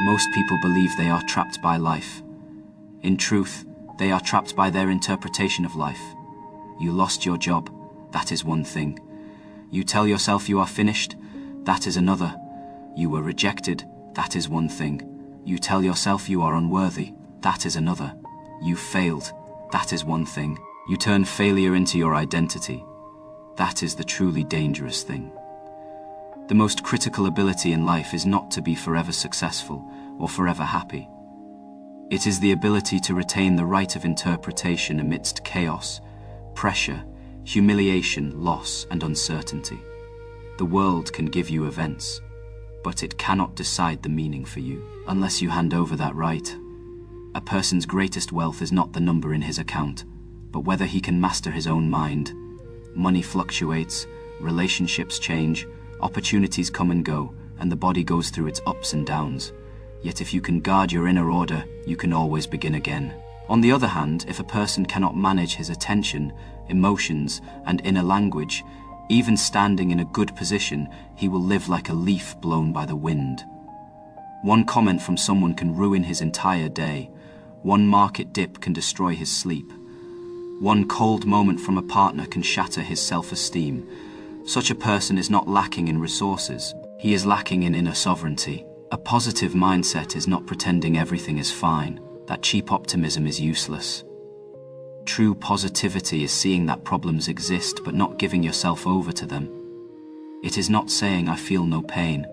Most people believe they are trapped by life. In truth, they are trapped by their interpretation of life. You lost your job, that is one thing. You tell yourself you are finished, that is another. You were rejected, that is one thing. You tell yourself you are unworthy, that is another. You failed, that is one thing. You turn failure into your identity. That is the truly dangerous thing. The most critical ability in life is not to be forever successful or forever happy. It is the ability to retain the right of interpretation amidst chaos, pressure, humiliation, loss, and uncertainty. The world can give you events, but it cannot decide the meaning for you unless you hand over that right. A person's greatest wealth is not the number in his account, but whether he can master his own mind. Money fluctuates, relationships change, opportunities come and go, and the body goes through its ups and downs. Yet if you can guard your inner order, you can always begin again. On the other hand, if a person cannot manage his attention, emotions, and inner language, even standing in a good position, he will live like a leaf blown by the wind. One comment from someone can ruin his entire day. One market dip can destroy his sleep. One cold moment from a partner can shatter his self-esteem. Such a person is not lacking in resources. He is lacking in inner sovereignty. A positive mindset is not pretending everything is fine. That cheap optimism is useless. True positivity is seeing that problems exist but not giving yourself over to them. It is not saying I feel no pain.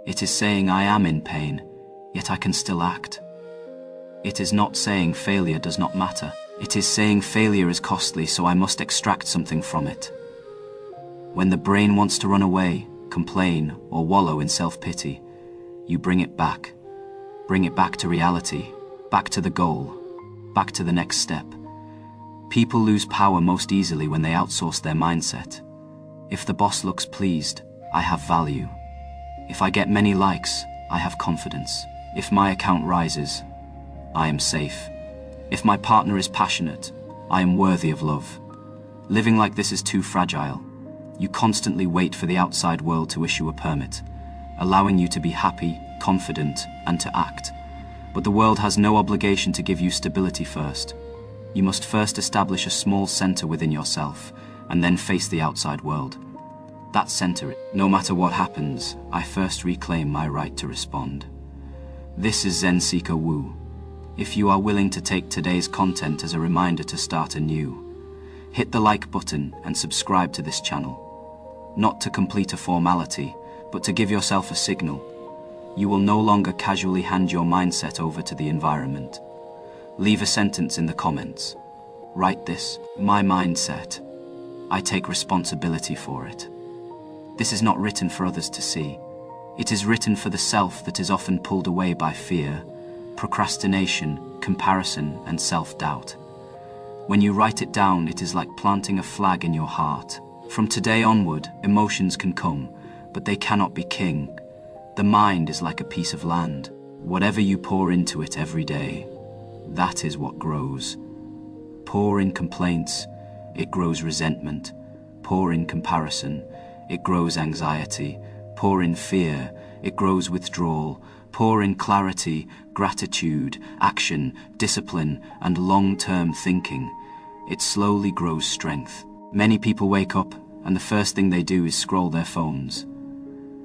It is saying I am in pain, yet I can still act. It is not saying failure does not matter. It is saying failure is costly, so I must extract something from it. When the brain wants to run away, complain, or wallow in self-pity, you bring it back. Bring it back to reality, back to the goal, back to the next step. People lose power most easily when they outsource their mindset. If the boss looks pleased, I have value. If I get many likes, I have confidence. If my account rises, I am safe. If my partner is passionate, I am worthy of love. Living like this is too fragile. You constantly wait for the outside world to issue a permit, allowing you to be happy, confident, and to act. But the world has no obligation to give you stability first. You must first establish a small center within yourself, and then face the outside world. That center, no matter what happens, I first reclaim my right to respond. This is Zen Seeker Wu. If you are willing to take today's content as a reminder to start anew, hit the like button and subscribe to this channel. Not to complete a formality, but to give yourself a signal. You will no longer casually hand your mindset over to the environment. Leave a sentence in the comments. Write this: my mindset. I take responsibility for it. This is not written for others to see. It is written for the self that is often pulled away by fear, procrastination, comparison, and self-doubt. When you write it down, it is like planting a flag in your heart. From today onward, emotions can come, but they cannot be king. The mind is like a piece of land. Whatever you pour into it every day, that is what grows. Pour in complaints, it grows resentment. Pour in comparison, it grows anxiety. Pour in fear, it grows withdrawal. Pour in clarity, gratitude, action, discipline, and long-term thinking. It slowly grows strength. Many people wake up, and the first thing they do is scroll their phones.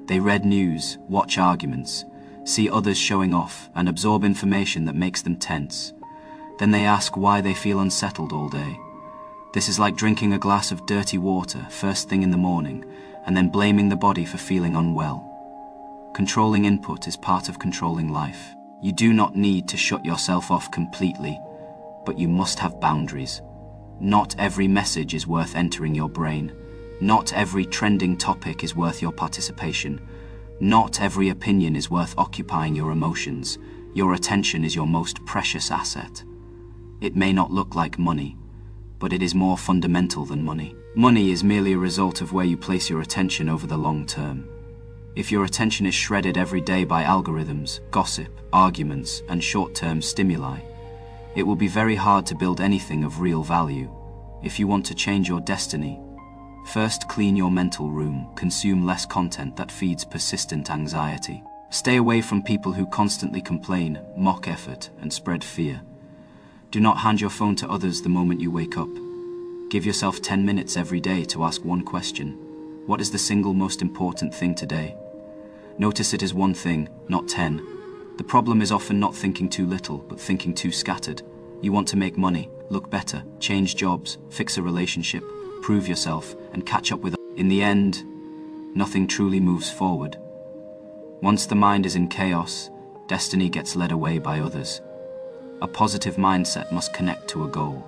They read news, watch arguments, see others showing off, and absorb information that makes them tense. Then they ask why they feel unsettled all day. This is like drinking a glass of dirty water first thing in the morning, and then blaming the body for feeling unwell. Controlling input is part of controlling life. You do not need to shut yourself off completely, but you must have boundaries. Not every message is worth entering your brain. Not every trending topic is worth your participation. Not every opinion is worth occupying your emotions. Your attention is your most precious asset. It may not look like money, but it is more fundamental than money. Money is merely a result of where you place your attention over the long term. If your attention is shredded every day by algorithms, gossip, arguments, and short-term stimuli, it will be very hard to build anything of real value. If you want to change your destiny, first clean your mental room, consume less content that feeds persistent anxiety. Stay away from people who constantly complain, mock effort, and spread fear. Do not hand your phone to others the moment you wake up. Give yourself 10 minutes every day to ask one question. What is the single most important thing today? Notice it is one thing, not 10. The problem is often not thinking too little, but thinking too scattered. You want to make money, look better, change jobs, fix a relationship, prove yourself, and catch up with others. In the end, nothing truly moves forward. Once the mind is in chaos, destiny gets led away by others. A positive mindset must connect to a goal.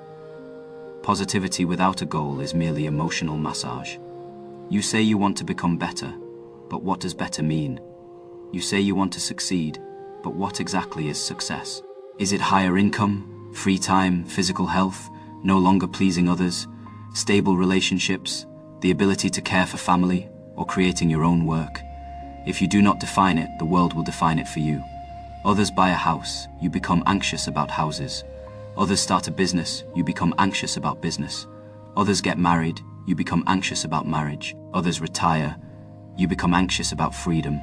Positivity without a goal is merely emotional massage. You say you want to become better, but what does better mean? You say you want to succeed, but what exactly is success? Is it higher income, free time, physical health, no longer pleasing others, stable relationships, the ability to care for family, or creating your own work? If you do not define it, the world will define it for you. Others buy a house, you become anxious about houses. Others start a business, you become anxious about business. Others get married, you become anxious about marriage. Others retire, you become anxious about freedom.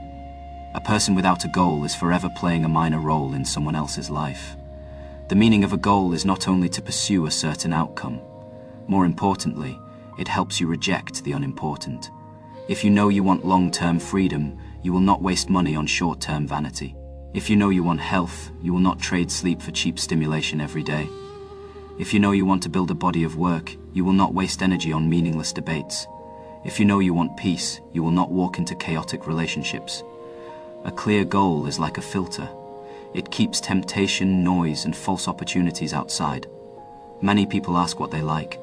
A person without a goal is forever playing a minor role in someone else's life. The meaning of a goal is not only to pursue a certain outcome. More importantly, it helps you reject the unimportant. If you know you want long-term freedom, you will not waste money on short-term vanity. If you know you want health, you will not trade sleep for cheap stimulation every day. If you know you want to build a body of work, you will not waste energy on meaningless debates. If you know you want peace, you will not walk into chaotic relationships. A clear goal is like a filter. It keeps temptation, noise, and false opportunities outside. Many people ask what they like.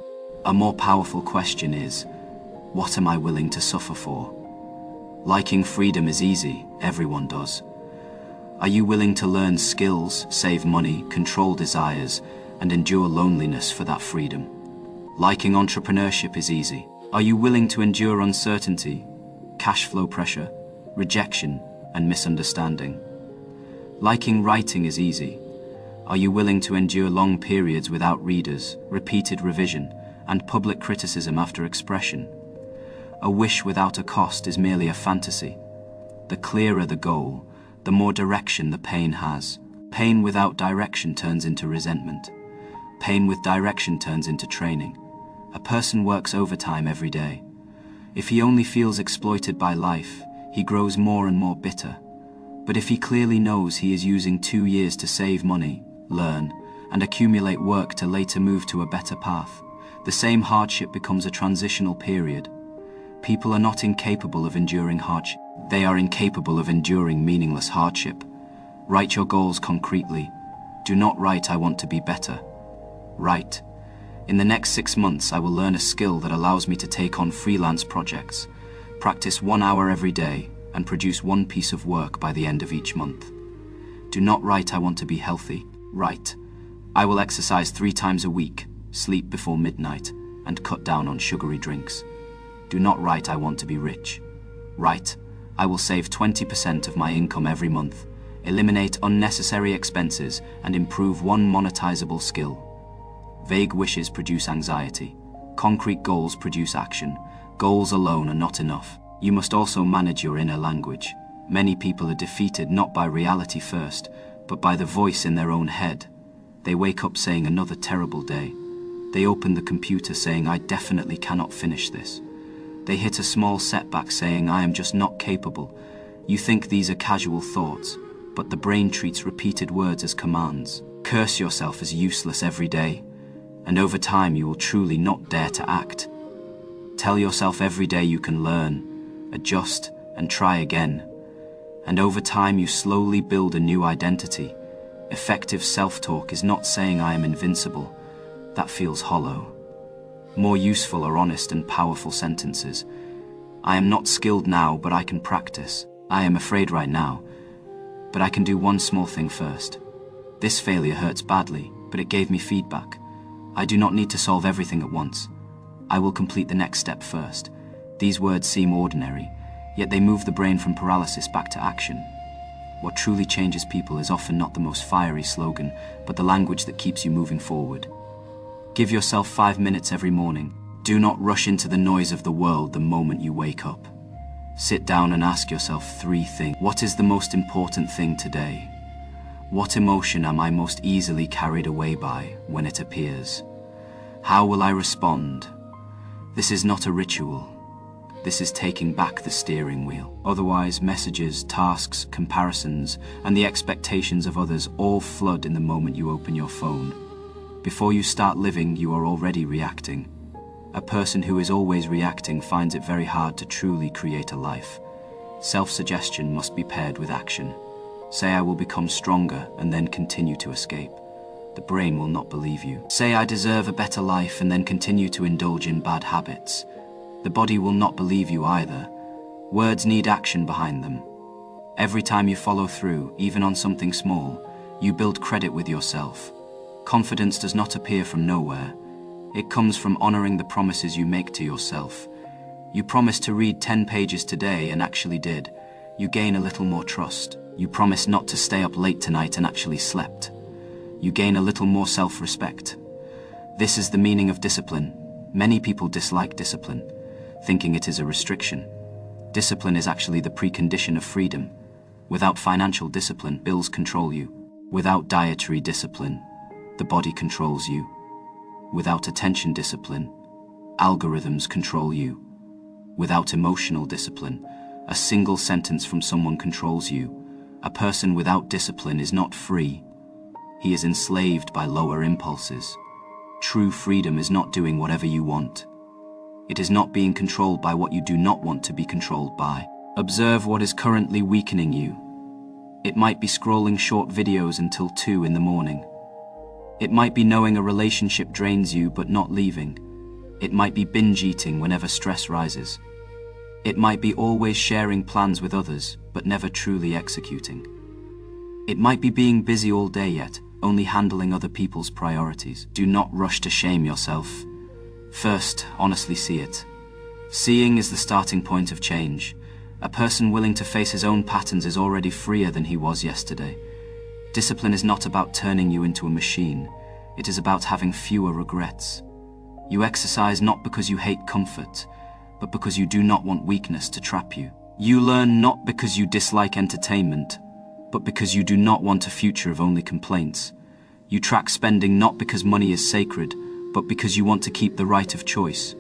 A more powerful question is, what am I willing to suffer for? Liking freedom is easy, everyone does. Are you willing to learn skills, save money, control desires, and endure loneliness for that freedom? Liking entrepreneurship is easy. Are you willing to endure uncertainty, cash flow pressure, rejection, and misunderstanding? Liking writing is easy. Are you willing to endure long periods without readers, repeated revision, and public criticism after expression? A wish without a cost is merely a fantasy. The clearer the goal, the more direction the pain has. Pain without direction turns into resentment. Pain with direction turns into training. A person works overtime every day. If he only feels exploited by life, he grows more and more bitter. But if he clearly knows he is using 2 years to save money, learn, and accumulate work to later move to a better path, the same hardship becomes a transitional period. People are not incapable of enduring hardship. They are incapable of enduring meaningless hardship. Write your goals concretely. Do not write, "I want to be better." Write, "In the next 6 months, I will learn a skill that allows me to take on freelance projects, practice 1 hour every day, and produce 1 piece of work by the end of each month." Do not write, "I want to be healthy." Write, "I will exercise 3 times a week, sleep before midnight, and cut down on sugary drinks." Do not write, "I want to be rich." Write, "I will save 20% of my income every month, eliminate unnecessary expenses, and improve 1 monetizable skill." Vague wishes produce anxiety. Concrete goals produce action. Goals alone are not enough. You must also manage your inner language. Many people are defeated not by reality first, but by the voice in their own head. They wake up saying, "Another terrible day." They open the computer saying, "I definitely cannot finish this." They hit a small setback saying, "I am just not capable." You think these are casual thoughts, but the brain treats repeated words as commands. Curse yourself as useless every day, and over time you will truly not dare to act. Tell yourself every day you can learn, adjust, and try again. And over time you slowly build a new identity. Effective self-talk is not saying, "I am invincible." That feels hollow. More useful are honest and powerful sentences. "I am not skilled now, but I can practice. I am afraid right now, but I can do 1 small thing first. This failure hurts badly, but it gave me feedback. I do not need to solve everything at once. I will complete the next step first." These words seem ordinary, yet they move the brain from paralysis back to action. What truly changes people is often not the most fiery slogan, but the language that keeps you moving forward. Give yourself 5 minutes every morning. Do not rush into the noise of the world the moment you wake up. Sit down and ask yourself 3 things. What is the most important thing today? What emotion am I most easily carried away by when it appears? How will I respond? This is not a ritual. This is taking back the steering wheel. Otherwise, messages, tasks, comparisons, and the expectations of others all flood in the moment you open your phone. Before you start living, you are already reacting. A person who is always reacting finds it very hard to truly create a life. Self-suggestion must be paired with action. Say, I will become stronger, and then continue to escape. The brain will not believe you. Say, I deserve a better life, and then continue to indulge in bad habits. The body will not believe you either. Words need action behind them. Every time you follow through, even on something small, you build credit with yourself. Confidence does not appear from nowhere. It comes from honoring the promises you make to yourself. You promised to read 10 pages today and actually did. You gain a little more trust. You promised not to stay up late tonight and actually slept. You gain a little more self-respect. This is the meaning of discipline. Many people dislike discipline, thinking it is a restriction. Discipline is actually the precondition of freedom. Without financial discipline, bills control you. Without dietary discipline, the body controls you. Without attention discipline, algorithms control you. Without emotional discipline, a single sentence from someone controls you. A person without discipline is not free. He is enslaved by lower impulses. True freedom is not doing whatever you want. It is not being controlled by what you do not want to be controlled by. Observe what is currently weakening you. It might be scrolling short videos until 2 in the morning. It might be knowing a relationship drains you but not leaving. It might be binge eating whenever stress rises. It might be always sharing plans with others but never truly executing. It might be being busy all day yet only handling other people's priorities. Do not rush to shame yourself. First, honestly see it. Seeing is the starting point of change. A person willing to face his own patterns is already freer than he was yesterday. Discipline is not about turning you into a machine. It is about having fewer regrets. You exercise not because you hate comfort, but because you do not want weakness to trap you. You learn not because you dislike entertainment, but because you do not want a future of only complaints. You track spending not because money is sacred, but because you want to keep the right of choice.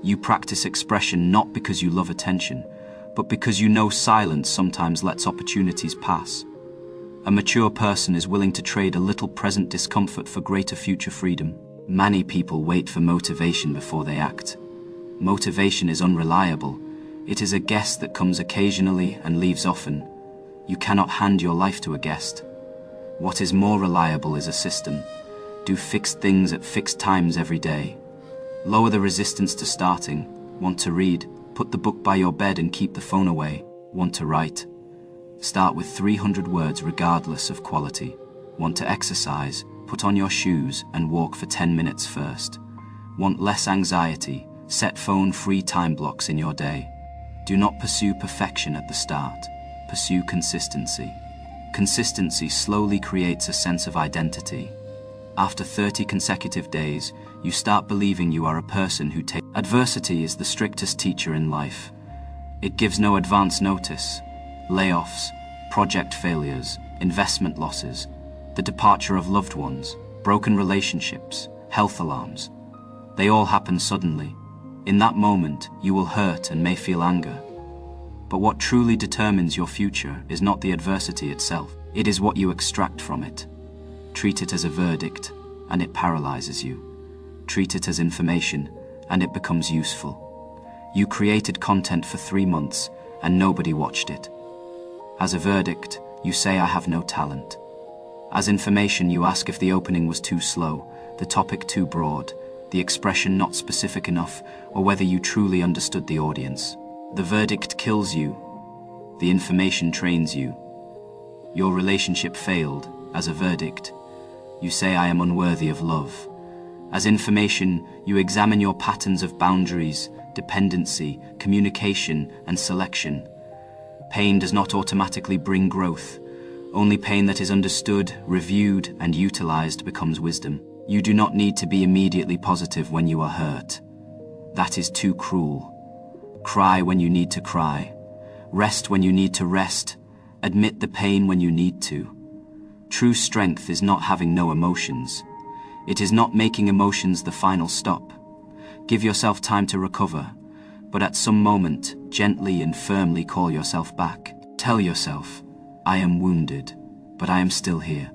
You practice expression not because you love attention, but because you know silence sometimes lets opportunities pass. A mature person is willing to trade a little present discomfort for greater future freedom. Many people wait for motivation before they act. Motivation is unreliable. It is a guest that comes occasionally and leaves often. You cannot hand your life to a guest. What is more reliable is a system. Do fixed things at fixed times every day. Lower the resistance to starting. Want to read? Put the book by your bed and keep the phone away. Want to write? Start with 300 words regardless of quality. Want to exercise? Put on your shoes and walk for 10 minutes first. Want less anxiety? Set phone-free time blocks in your day. Do not pursue perfection at the start. Pursue consistency. Consistency slowly creates a sense of identity. After 30 consecutive days, you start believing you are a person who takes. Adversity is the strictest teacher in life. It gives no advance notice. Layoffs, project failures, investment losses, the departure of loved ones, broken relationships, health alarms. They all happen suddenly. In that moment, you will hurt and may feel anger. But what truly determines your future is not the adversity itself. It is what you extract from it. Treat it as a verdict, and it paralyzes you. Treat it as information, and it becomes useful. You created content for 3 months, and nobody watched it. As a verdict, you say I have no talent. As information, you ask if the opening was too slow, the topic too broad, the expression not specific enough, or whether you truly understood the audience. The verdict kills you. The information trains you. Your relationship failed. As a verdict, you say I am unworthy of love. As information, you examine your patterns of boundaries, dependency, communication, and selection. Pain does not automatically bring growth. Only pain that is understood, reviewed, and utilized becomes wisdom. You do not need to be immediately positive when you are hurt. That is too cruel. Cry when you need to cry. Rest when you need to rest. Admit the pain when you need to. True strength is not having no emotions. It is not making emotions the final stop. Give yourself time to recover, but at some moment, gently and firmly call yourself back. Tell yourself, I am wounded, but I am still here.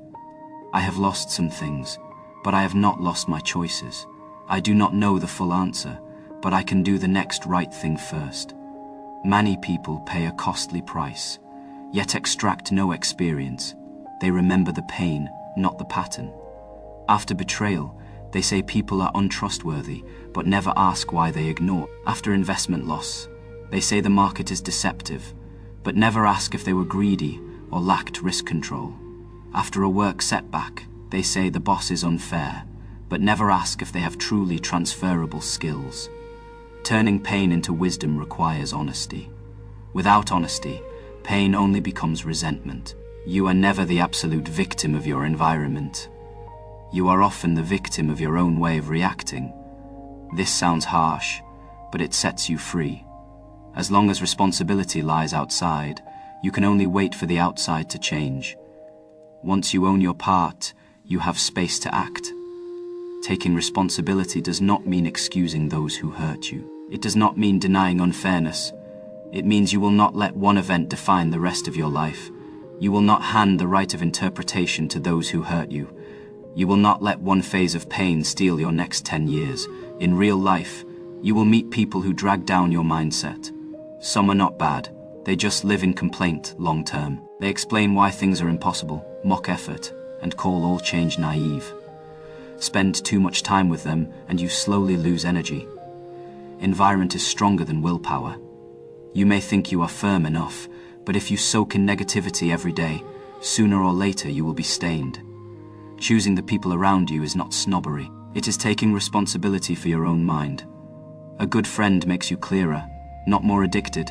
I have lost some things, but I have not lost my choices. I do not know the full answer, but I can do the next right thing first. Many people pay a costly price, yet extract no experience. They remember the pain, not the pattern. After betrayal, they say people are untrustworthy, but never ask why they ignore. After investment loss, they say the market is deceptive, but never ask if they were greedy or lacked risk control. After a work setback, they say the boss is unfair, but never ask if they have truly transferable skills. Turning pain into wisdom requires honesty. Without honesty, pain only becomes resentment. You are never the absolute victim of your environment. You are often the victim of your own way of reacting. This sounds harsh, but it sets you free. As long as responsibility lies outside, you can only wait for the outside to change. Once you own your part, you have space to act. Taking responsibility does not mean excusing those who hurt you. It does not mean denying unfairness. It means you will not let one event define the rest of your life. You will not hand the right of interpretation to those who hurt you. You will not let one phase of pain steal your next 10 years. In real life, you will meet people who drag down your mindset. Some are not bad. They just live in complaint long term. They explain why things are impossible, mock effort, and call all change naive. Spend too much time with them and you slowly lose energy. Environment is stronger than willpower. You may think you are firm enough, but if you soak in negativity every day, sooner or later you will be stained. Choosing the people around you is not snobbery. It is taking responsibility for your own mind. A good friend makes you clearer, not more addicted.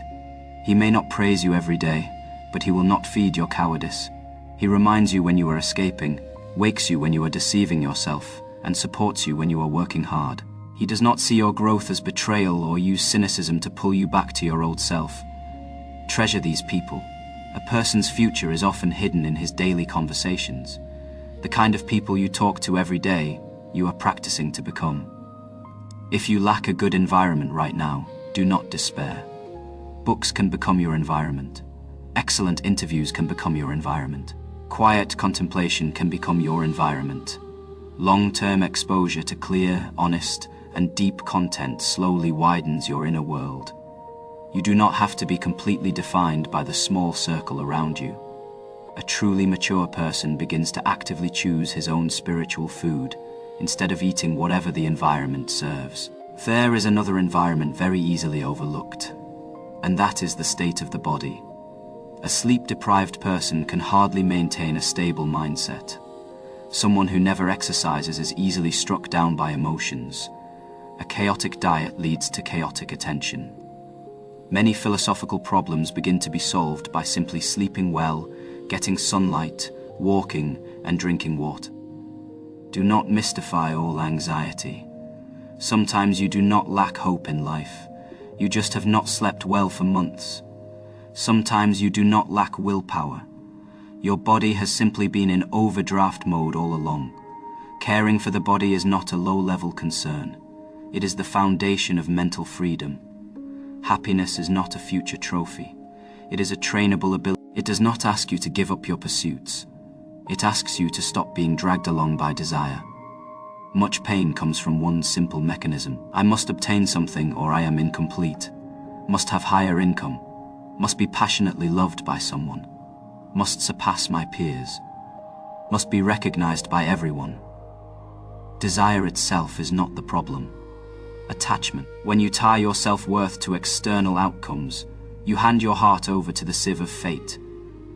He may not praise you every day, but he will not feed your cowardice. He reminds you when you are escaping, wakes you when you are deceiving yourself, and supports you when you are working hard. He does not see your growth as betrayal or use cynicism to pull you back to your old self. Treasure these people. A person's future is often hidden in his daily conversations. The kind of people you talk to every day, you are practicing to become. If you lack a good environment right now, do not despair. Books can become your environment. Excellent interviews can become your environment. Quiet contemplation can become your environment. Long-term exposure to clear, honest, and deep content slowly widens your inner world. You do not have to be completely defined by the small circle around you. A truly mature person begins to actively choose his own spiritual food, instead of eating whatever the environment serves. There is another environment very easily overlooked, and that is the state of the body. A sleep-deprived person can hardly maintain a stable mindset. Someone who never exercises is easily struck down by emotions. A chaotic diet leads to chaotic attention. Many philosophical problems begin to be solved by simply sleeping well, getting sunlight, walking, and drinking water. Do not mystify all anxiety. Sometimes you do not lack hope in life. You just have not slept well for months. Sometimes you do not lack willpower. Your body has simply been in overdraft mode all along. Caring for the body is not a low-level concern. It is the foundation of mental freedom. Happiness is not a future trophy. It is a trainable ability. It does not ask you to give up your pursuits. It asks you to stop being dragged along by desire. Much pain comes from one simple mechanism. I must obtain something or I am incomplete. Must have higher income. Must be passionately loved by someone. Must surpass my peers. Must be recognized by everyone. Desire itself is not the problem. Attachment. When you tie your self-worth to external outcomes, you hand your heart over to the sieve of fate.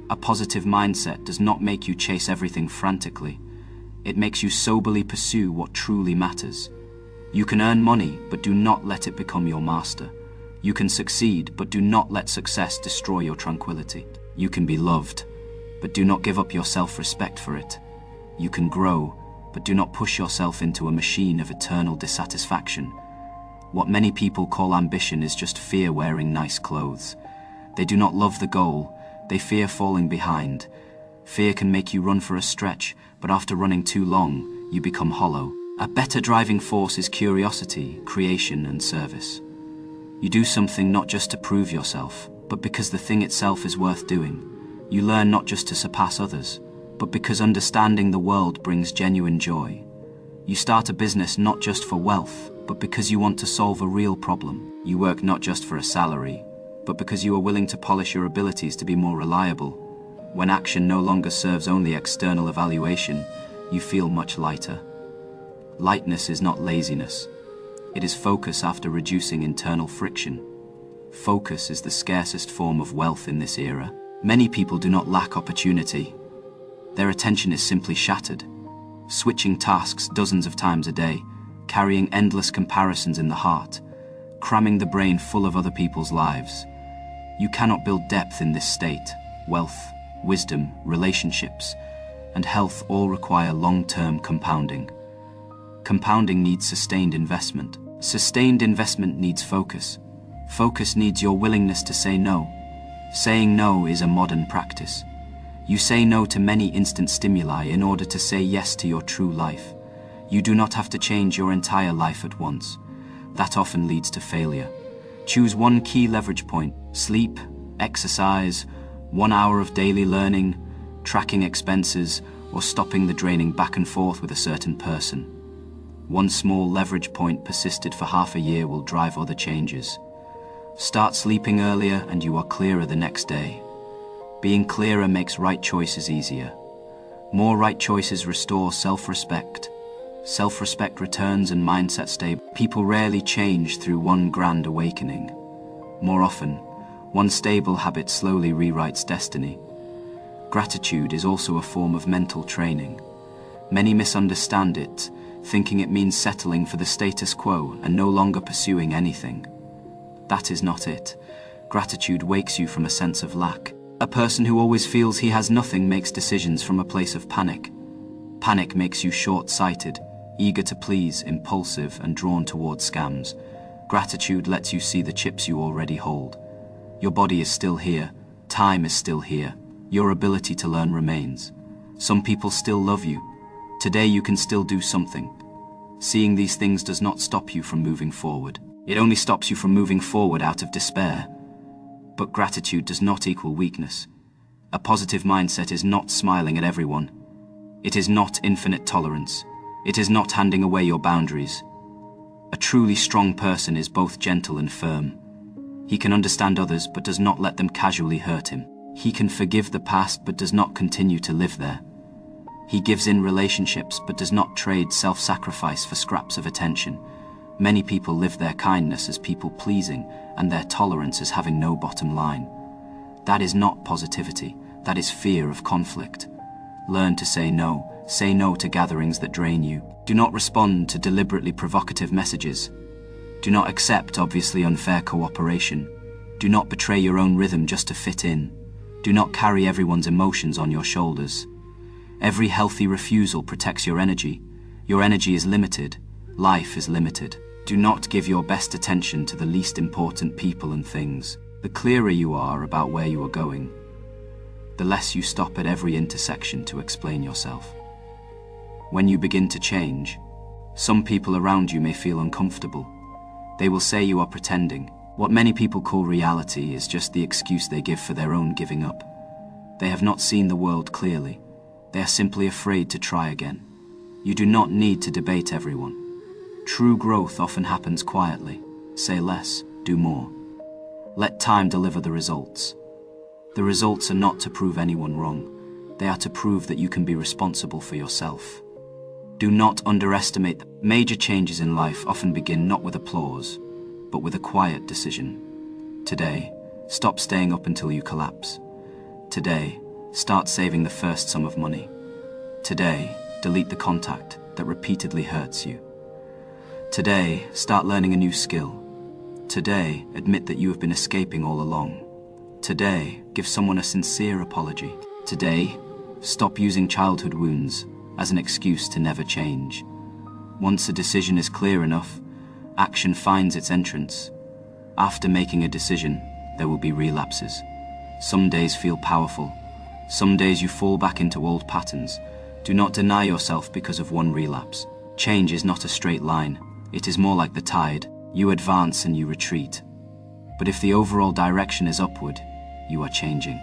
A positive mindset does not make you chase everything frantically. It makes you soberly pursue what truly matters. You can earn money, but do not let it become your master. You can succeed, but do not let success destroy your tranquility. You can be loved, but do not give up your self-respect for it. You can grow, but do not push yourself into a machine of eternal dissatisfaction. What many people call ambition is just fear wearing nice clothes. They do not love the goal, they fear falling behind. Fear can make you run for a stretch, but after running too long, you become hollow. A better driving force is curiosity, creation, and service. You do something not just to prove yourself, but because the thing itself is worth doing. You learn not just to surpass others, but because understanding the world brings genuine joy. You start a business not just for wealth, but because you want to solve a real problem. You work not just for a salary, but because you are willing to polish your abilities to be more reliable. When action no longer serves only external evaluation, you feel much lighter. Lightness is not laziness. It is focus after reducing internal friction. Focus is the scarcest form of wealth in this era. Many people do not lack opportunity. Their attention is simply shattered, switching tasks dozens of times a day, carrying endless comparisons in the heart, cramming the brain full of other people's lives. You cannot build depth in this state. Wealth, wisdom, relationships, and health all require long-term compounding. Compounding needs sustained investment. Sustained investment needs focus. Focus needs your willingness to say no. Saying no is a modern practice. You say no to many instant stimuli in order to say yes to your true life. You do not have to change your entire life at once. That often leads to failure. Choose one key leverage point: sleep, exercise, 1 hour of daily learning, tracking expenses, or stopping the draining back and forth with a certain person. One small leverage point persisted for half a year will drive other changes. Start sleeping earlier and you are clearer the next day. Being clearer makes right choices easier. More right choices restore self-respect. Self-respect returns and mindset stable. People rarely change through one grand awakening. More often, one stable habit slowly rewrites destiny. Gratitude is also a form of mental training. Many misunderstand it, thinking it means settling for the status quo and no longer pursuing anything. That is not it. Gratitude wakes you from a sense of lack. A person who always feels he has nothing makes decisions from a place of panic. Panic makes you short-sighted, eager to please, impulsive, and drawn towards scams. Gratitude lets you see the chips you already hold. Your body is still here. Time is still here. Your ability to learn remains. Some people still love you. Today you can still do something. Seeing these things does not stop you from moving forward. It only stops you from moving forward out of despair. But gratitude does not equal weakness. A positive mindset is not smiling at everyone. It is not infinite tolerance. It is not handing away your boundaries. A truly strong person is both gentle and firm. He can understand others but does not let them casually hurt him. He can forgive the past but does not continue to live there. He gives in relationships but does not trade self-sacrifice for scraps of attention. Many people live their kindness as people-pleasing and their tolerance as having no bottom line. That is not positivity, that is fear of conflict. Learn to say no. Say no to gatherings that drain you. Do not respond to deliberately provocative messages. Do not accept obviously unfair cooperation. Do not betray your own rhythm just to fit in. Do not carry everyone's emotions on your shoulders. Every healthy refusal protects your energy. Your energy is limited. Life is limited. Do not give your best attention to the least important people and things. The clearer you are about where you are going, the less you stop at every intersection to explain yourself. When you begin to change, some people around you may feel uncomfortable. They will say you are pretending. What many people call reality is just the excuse they give for their own giving up. They have not seen the world clearly. They are simply afraid to try again. You do not need to debate everyone. True growth often happens quietly. Say less, do more. Let time deliver the results. The results are not to prove anyone wrong. They are to prove that you can be responsible for yourself. Do not underestimate that major changes in life often begin not with applause, but with a quiet decision. Today, stop staying up until you collapse. Today, start saving the first sum of money. Today, delete the contact that repeatedly hurts you. Today, start learning a new skill. Today, admit that you have been escaping all along. Today, give someone a sincere apology. Today, stop using childhood wounds as an excuse to never change. Once a decision is clear enough, action finds its entrance. After making a decision, there will be relapses. Some days feel powerful. Some days you fall back into old patterns. Do not deny yourself because of one relapse. Change is not a straight line. It is more like the tide. You advance and you retreat. But if the overall direction is upward, you are changing.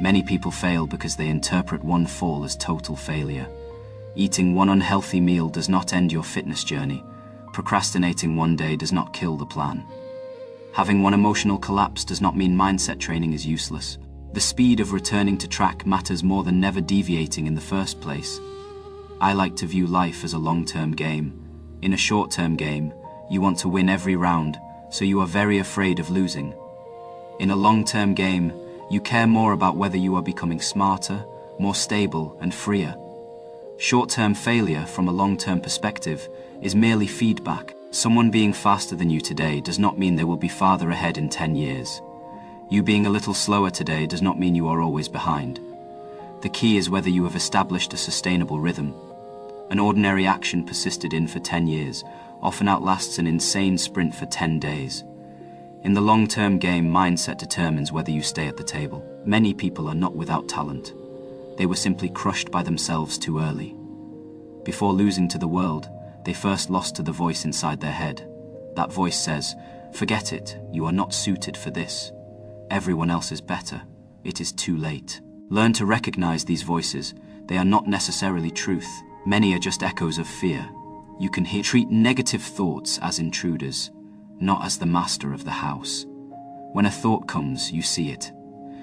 Many people fail because they interpret one fall as total failure. Eating one unhealthy meal does not end your fitness journey. Procrastinating one day does not kill the plan. Having one emotional collapse does not mean mindset training is useless. The speed of returning to track matters more than never deviating in the first place. I like to view life as a long-term game. In a short-term game, you want to win every round, so you are very afraid of losing. In a long-term game, you care more about whether you are becoming smarter, more stable, and freer. Short-term failure from a long-term perspective is merely feedback. Someone being faster than you today does not mean they will be farther ahead in 10 years. You being a little slower today does not mean you are always behind. The key is whether you have established a sustainable rhythm. An ordinary action persisted in for 10 years often outlasts an insane sprint for 10 days. In the long-term game, mindset determines whether you stay at the table. Many people are not without talent. They were simply crushed by themselves too early. Before losing to the world, they first lost to the voice inside their head. That voice says, "Forget it, you are not suited for this. Everyone else is better. It is too late." Learn to recognize these voices. They are not necessarily truth. Many are just echoes of fear. You can treat negative thoughts as intruders, not as the master of the house. When a thought comes, you see it.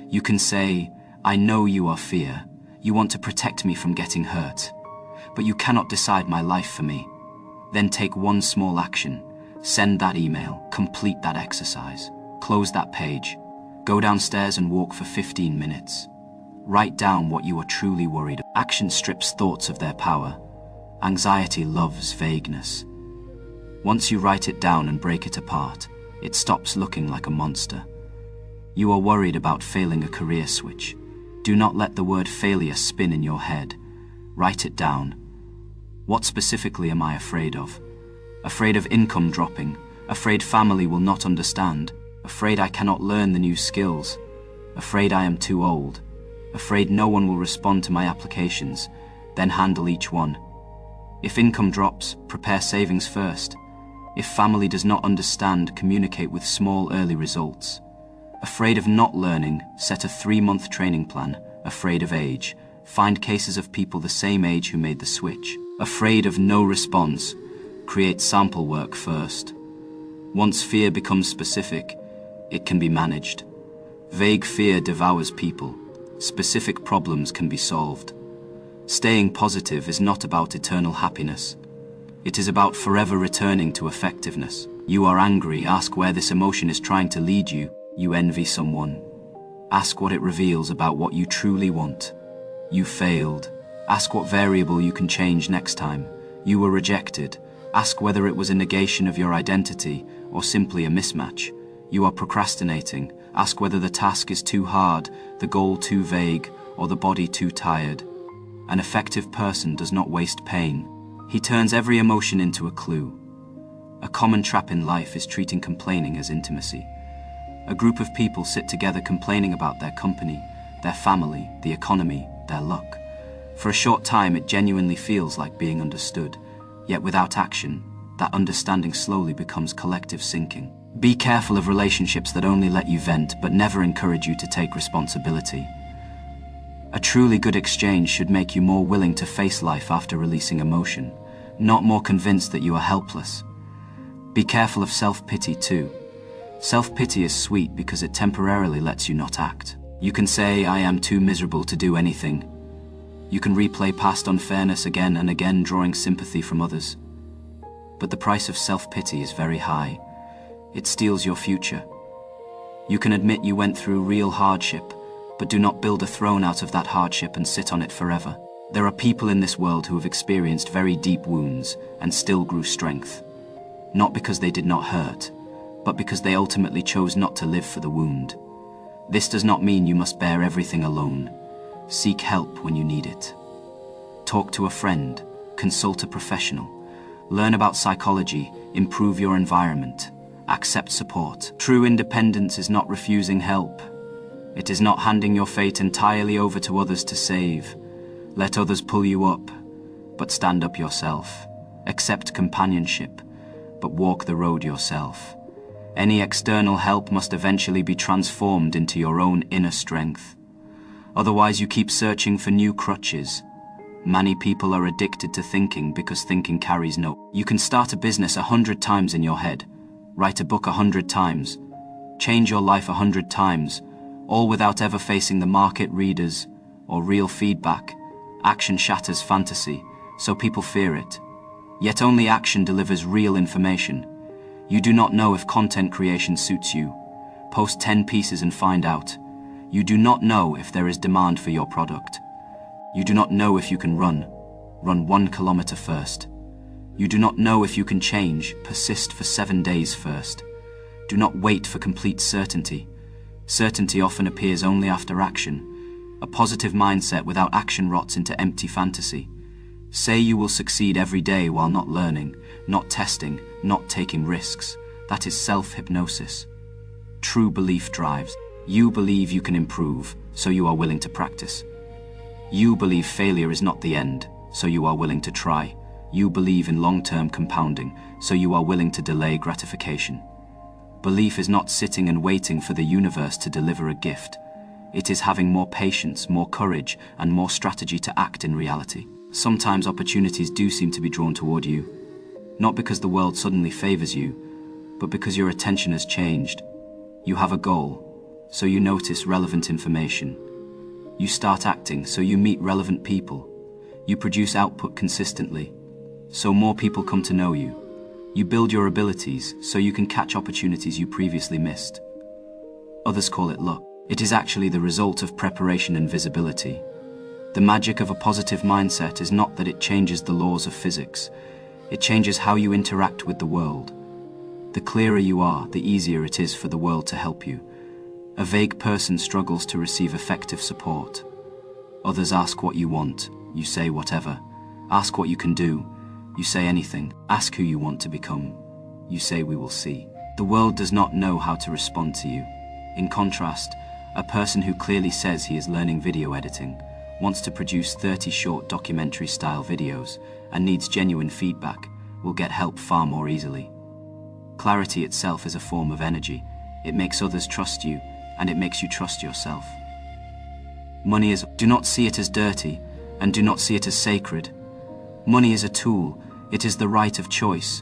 You can say, "I know you are fear. You want to protect me from getting hurt. But you cannot decide my life for me." Then take one small action. Send that email, complete that exercise, close that page, go downstairs and walk for 15 minutes. Write down what you are truly worried about. Action strips thoughts of their power. Anxiety loves vagueness. Once you write it down and break it apart, it stops looking like a monster. You are worried about failing a career switch. Do not let the word failure spin in your head. Write it down. What specifically am I afraid of? Afraid of income dropping, afraid family will not understand, afraid I cannot learn the new skills, afraid I am too old, afraid no one will respond to my applications, then handle each one. If income drops, prepare savings first. If family does not understand, communicate with small early results. Afraid of not learning, set a 3-month training plan. Afraid of age, find cases of people the same age who made the switch. Afraid of no response, create sample work first. Once fear becomes specific, it can be managed. Vague fear devours people. Specific problems can be solved. Staying positive is not about eternal happiness. It is about forever returning to effectiveness. You are angry, ask where this emotion is trying to lead you. You envy someone. Ask what it reveals about what you truly want. You failed. Ask what variable you can change next time. You were rejected. Ask whether it was a negation of your identity or simply a mismatch. You are procrastinating. Ask whether the task is too hard, the goal too vague, or the body too tired. An effective person does not waste pain. He turns every emotion into a clue. A common trap in life is treating complaining as intimacy. A group of people sit together complaining about their company, their family, the economy, their luck. For a short time, it genuinely feels like being understood. Yet without action, that understanding slowly becomes collective sinking. Be careful of relationships that only let you vent but never encourage you to take responsibility. A truly good exchange should make you more willing to face life after releasing emotion, not more convinced that you are helpless. Be careful of self-pity too. Self-pity is sweet because it temporarily lets you not act. You can say, "I am too miserable to do anything." You can replay past unfairness again and again, drawing sympathy from others. But the price of self-pity is very high. It steals your future. You can admit you went through real hardship, but do not build a throne out of that hardship and sit on it forever. There are people in this world who have experienced very deep wounds and still grew strength. Not because they did not hurt, but because they ultimately chose not to live for the wound. This does not mean you must bear everything alone. Seek help when you need it. Talk to a friend, consult a professional, learn about psychology, improve your environment. Accept support. True independence is not refusing help. It is not handing your fate entirely over to others to save. Let others pull you up, but stand up yourself. Accept companionship, but walk the road yourself. Any external help must eventually be transformed into your own inner strength. Otherwise, you keep searching for new crutches. Many people are addicted to thinking because thinking carries no. You can start a business 100 times in your head, write a book 100 times, change your life 100 times, all without ever facing the market, readers, or real feedback. Action shatters fantasy, so people fear it. Yet only action delivers real information. You do not know if content creation suits you. Post 10 pieces and find out. You do not know if there is demand for your product. You do not know if you can run 1 kilometer first. You do not know if you can change, persist for 7 days first. Do not wait for complete certainty. Certainty often appears only after action. A positive mindset without action rots into empty fantasy. Say you will succeed every day while not learning, not testing, not taking risks. That is self-hypnosis. True belief drives. You believe you can improve, so you are willing to practice. You believe failure is not the end, so you are willing to try. You believe in long-term compounding, so you are willing to delay gratification. Belief is not sitting and waiting for the universe to deliver a gift. It is having more patience, more courage, and more strategy to act in reality. Sometimes opportunities do seem to be drawn toward you, not because the world suddenly favors you, but because your attention has changed. You have a goal, so you notice relevant information. You start acting, so you meet relevant people. You produce output consistently, so more people come to know you. You build your abilities, so you can catch opportunities you previously missed. Others call it luck. It is actually the result of preparation and visibility. The magic of a positive mindset is not that it changes the laws of physics. It changes how you interact with the world. The clearer you are, the easier it is for the world to help you. A vague person struggles to receive effective support. Others ask what you want, you say whatever. Ask what you can do, you say anything. Ask who you want to become, you say we will see. The world does not know how to respond to you. In contrast, a person who clearly says he is learning video editing, wants to produce 30 short documentary-style videos, and needs genuine feedback, will get help far more easily. Clarity itself is a form of energy. It makes others trust you, and it makes you trust yourself. Money is, do not see it as dirty, and do not see it as sacred. Money is a tool. It is the right of choice.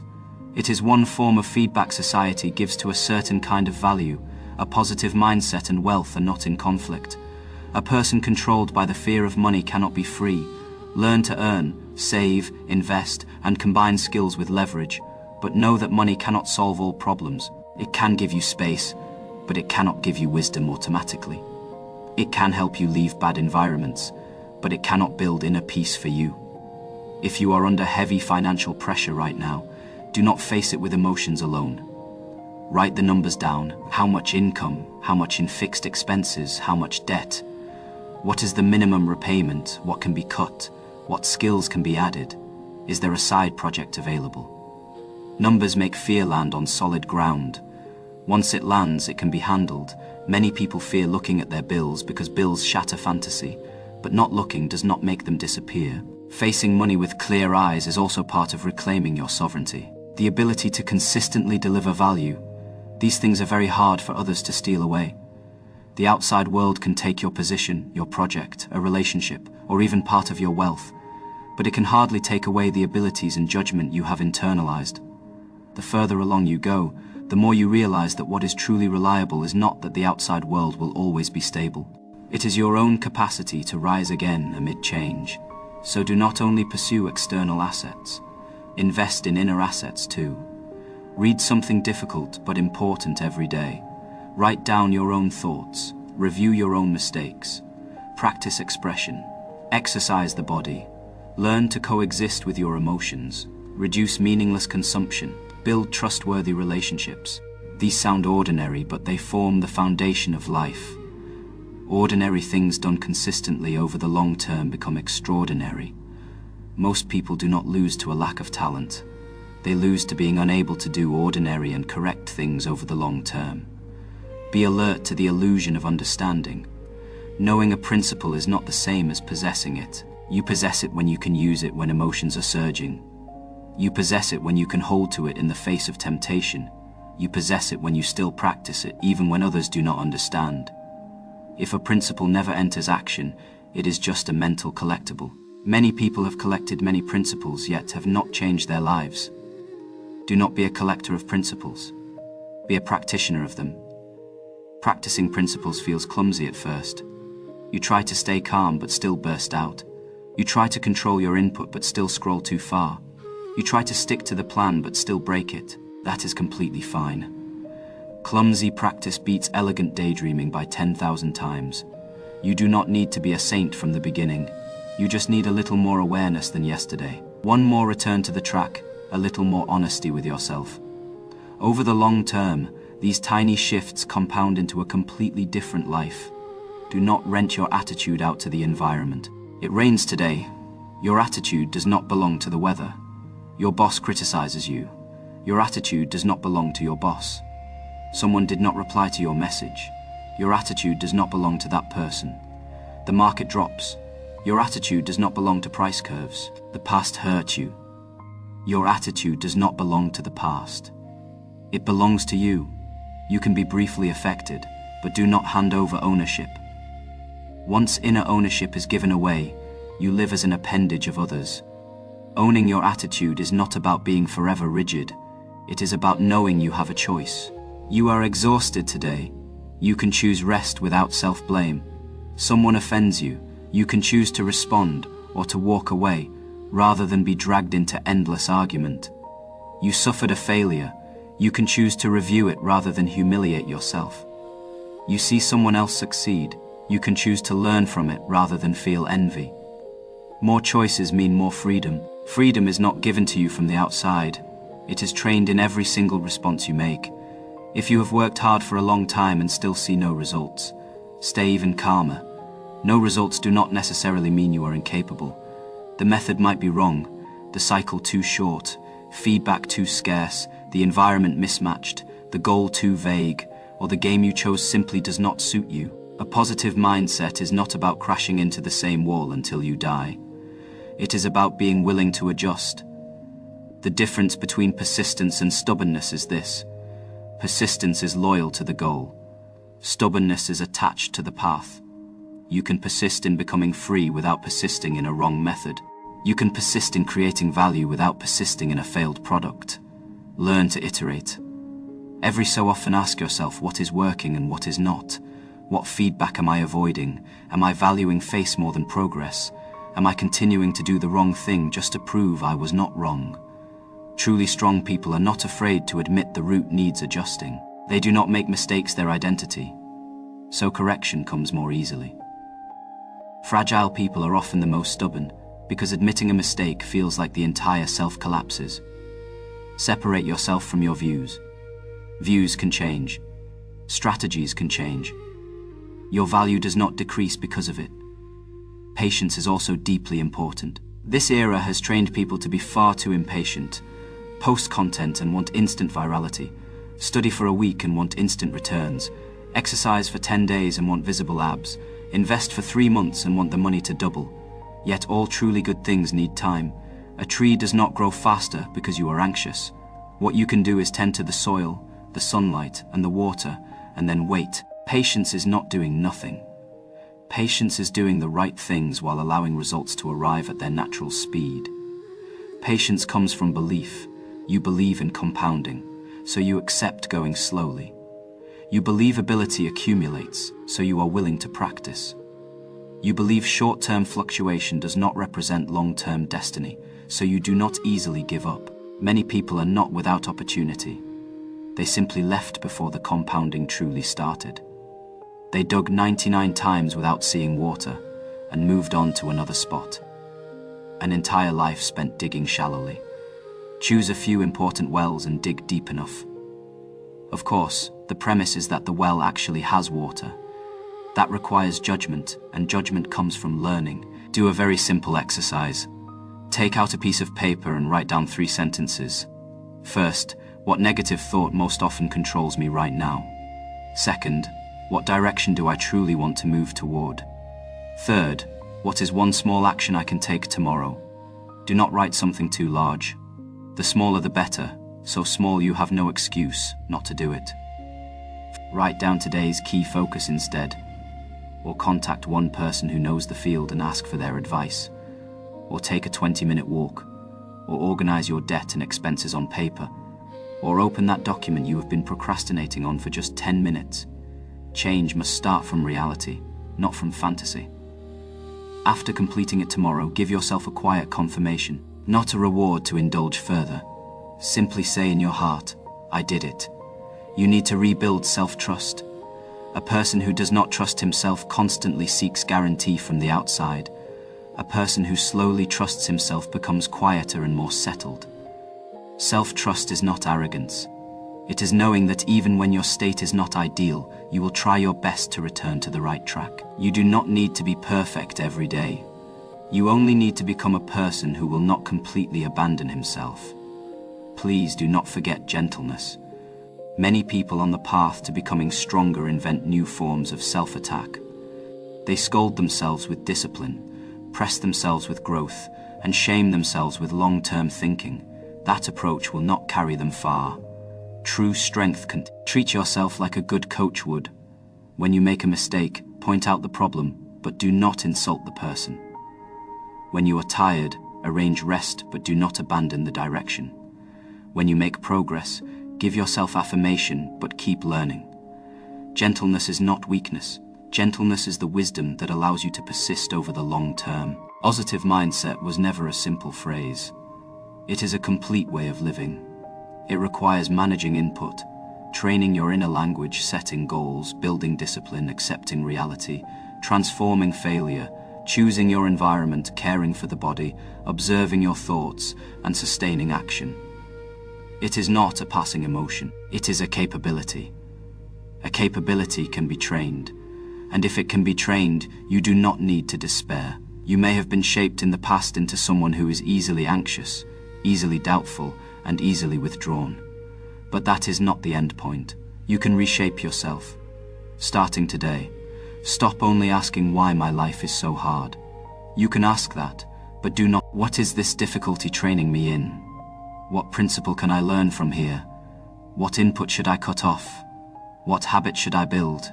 It is one form of feedback society gives to a certain kind of value. A positive mindset and wealth are not in conflict. A person controlled by the fear of money cannot be free. Learn to earn, save, invest, and combine skills with leverage, but know that money cannot solve all problems. It can give you space, but it cannot give you wisdom automatically. It can help you leave bad environments, but it cannot build inner peace for you. If you are under heavy financial pressure right now, do not face it with emotions alone. Write the numbers down. How much income, how much in fixed expenses, how much debt. What is the minimum repayment? What can be cut? What skills can be added? Is there a side project available? Numbers make fear land on solid ground. Once it lands, it can be handled. Many people fear looking at their bills because bills shatter fantasy, but not looking does not make them disappear. Facing money with clear eyes is also part of reclaiming your sovereignty. The ability to consistently deliver value. These things are very hard for others to steal away. The outside world can take your position, your project, a relationship, or even part of your wealth, but it can hardly take away the abilities and judgment you have internalized. The further along you go, the more you realize that what is truly reliable is not that the outside world will always be stable. It is your own capacity to rise again amid change. So do not only pursue external assets, invest in inner assets too. Read something difficult but important every day. Write down your own thoughts, review your own mistakes, practice expression, exercise the body, learn to coexist with your emotions, reduce meaningless consumption, build trustworthy relationships. These sound ordinary, but they form the foundation of life. Ordinary things done consistently over the long term become extraordinary. Most people do not lose to a lack of talent. They lose to being unable to do ordinary and correct things over the long term. Be alert to the illusion of understanding. Knowing a principle is not the same as possessing it. You possess it when you can use it when emotions are surging. You possess it when you can hold to it in the face of temptation. You possess it when you still practice it, even when others do not understand. If a principle never enters action, it is just a mental collectible. Many people have collected many principles yet have not changed their lives. Do not be a collector of principles. Be a practitioner of them. Practicing principles feels clumsy at first. You try to stay calm but still burst out. You try to control your input but still scroll too far. You try to stick to the plan but still break it. That is completely fine. Clumsy practice beats elegant daydreaming by 10,000 times. You do not need to be a saint from the beginning. You just need a little more awareness than yesterday. One more return to the track, a little more honesty with yourself. Over the long term, these tiny shifts compound into a completely different life. Do not rent your attitude out to the environment. It rains today. Your attitude does not belong to the weather. Your boss criticizes you. Your attitude does not belong to your boss. Someone did not reply to your message. Your attitude does not belong to that person. The market drops. Your attitude does not belong to price curves. The past hurt you. Your attitude does not belong to the past. It belongs to you. You can be briefly affected, but do not hand over ownership. Once inner ownership is given away, you live as an appendage of others. Owning your attitude is not about being forever rigid. It is about knowing you have a choice. You are exhausted today. You can choose rest without self-blame. Someone offends you. You can choose to respond or to walk away, rather than be dragged into endless argument. You suffered a failure. You can choose to review it rather than humiliate yourself. You see someone else succeed. You can choose to learn from it rather than feel envy. More choices mean more freedom. Freedom is not given to you from the outside. It is trained in every single response you make. If you have worked hard for a long time and still see no results, stay even calmer. No results do not necessarily mean you are incapable. The method might be wrong, the cycle too short, feedback too scarce, the environment mismatched, the goal too vague, or the game you chose simply does not suit you. A positive mindset is not about crashing into the same wall until you die. It is about being willing to adjust. The difference between persistence and stubbornness is this. Persistence is loyal to the goal. Stubbornness is attached to the path. You can persist in becoming free without persisting in a wrong method. You can persist in creating value without persisting in a failed product. Learn to iterate. Every so often ask yourself what is working and what is not. What feedback am I avoiding? Am I valuing face more than progress? Am I continuing to do the wrong thing just to prove I was not wrong? Truly strong people are not afraid to admit the route needs adjusting. They do not make mistakes their identity, so correction comes more easily. Fragile people are often the most stubborn because admitting a mistake feels like the entire self collapses. Separate yourself from your views. Views can change. Strategies can change. Your value does not decrease because of it. Patience is also deeply important. This era has trained people to be far too impatient, post content and want instant virality, study for a week and want instant returns, exercise for 10 days and want visible abs, invest for 3 months and want the money to double. Yet all truly good things need time. A tree does not grow faster because you are anxious. What you can do is tend to the soil, the sunlight, and the water, and then wait. Patience is not doing nothing. Patience is doing the right things while allowing results to arrive at their natural speed. Patience comes from belief. You believe in compounding, so you accept going slowly. You believe ability accumulates, so you are willing to practice. You believe short-term fluctuation does not represent long-term destiny, so you do not easily give up. Many people are not without opportunity. They simply left before the compounding truly started. They dug 99 times without seeing water and moved on to another spot. An entire life spent digging shallowly. Choose a few important wells and dig deep enough. Of course, the premise is that the well actually has water. That requires judgment, and judgment comes from learning. Do a very simple exercise. Take out a piece of paper and write down 3 sentences. First, what negative thought most often controls me right now? Second, what direction do I truly want to move toward? Third, what is one small action I can take tomorrow? Do not write something too large. The smaller the better, so small you have no excuse not to do it. Write down today's key focus instead, or contact one person who knows the field and ask for their advice, or take a 20-minute walk, or organize your debt and expenses on paper, or open that document you have been procrastinating on for just 10 minutes. Change must start from reality, not from fantasy. After completing it tomorrow, give yourself a quiet confirmation, not a reward to indulge further. Simply say in your heart, I did it. You need to rebuild self-trust. A person who does not trust himself constantly seeks guarantee from the outside. A person who slowly trusts himself becomes quieter and more settled. Self-trust is not arrogance. It is knowing that even when your state is not ideal, you will try your best to return to the right track. You do not need to be perfect every day. You only need to become a person who will not completely abandon himself. Please do not forget gentleness. Many people on the path to becoming stronger invent new forms of self-attack. They scold themselves with discipline, press themselves with growth, and shame themselves with long-term thinking. That approach will not carry them far. True strength can treat yourself like a good coach would. When you make a mistake, point out the problem, but do not insult the person. When you are tired, arrange rest, but do not abandon the direction. When you make progress, give yourself affirmation, but keep learning. Gentleness is not weakness. Gentleness is the wisdom that allows you to persist over the long term. Positive mindset was never a simple phrase. It is a complete way of living. It requires managing input, training your inner language, setting goals, building discipline, accepting reality, transforming failure, choosing your environment, caring for the body, observing your thoughts, and sustaining action. It is not a passing emotion. It is a capability. A capability can be trained. And if it can be trained, you do not need to despair. You may have been shaped in the past into someone who is easily anxious, easily doubtful, and easily withdrawn. But that is not the end point. You can reshape yourself. Starting today, stop only asking why my life is so hard. You can ask that, but do not, what is this difficulty training me in? What principle can I learn from here? What input should I cut off? What habit should I build?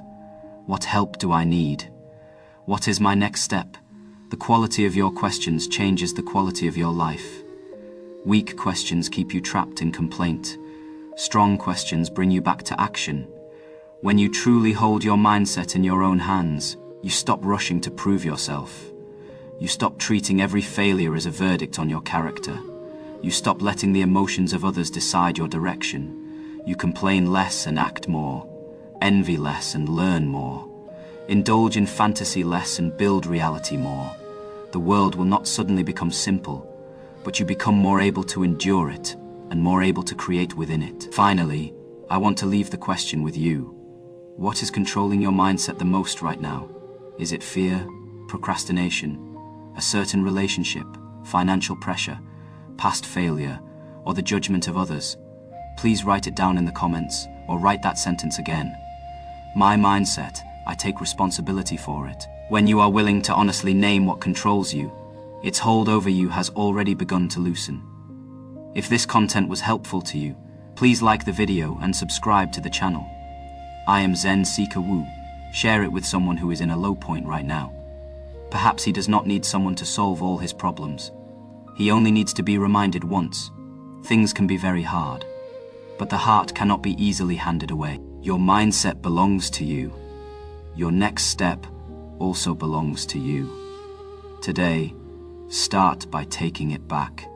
What help do I need? What is my next step? The quality of your questions changes the quality of your life. Weak questions keep you trapped in complaint. Strong questions bring you back to action. When you truly hold your mindset in your own hands, you stop rushing to prove yourself. You stop treating every failure as a verdict on your character. You stop letting the emotions of others decide your direction. You complain less and act more. Envy less and learn more. Indulge in fantasy less and build reality more. The world will not suddenly become simple, but you become more able to endure it and more able to create within it. Finally, I want to leave the question with you. What is controlling your mindset the most right now? Is it fear, procrastination, a certain relationship, financial pressure, past failure, or the judgment of others? Please write it down in the comments, or write that sentence again. My mindset, I take responsibility for it. When you are willing to honestly name what controls you, its hold over you has already begun to loosen. If this content was helpful to you, please like the video and subscribe to the channel. I am Zen Seeker Wu. Share it with someone who is in a low point right now. Perhaps he does not need someone to solve all his problems. He only needs to be reminded once. Things can be very hard, but the heart cannot be easily handed away. Your mindset belongs to you. Your next step also belongs to you. Today, start by taking it back.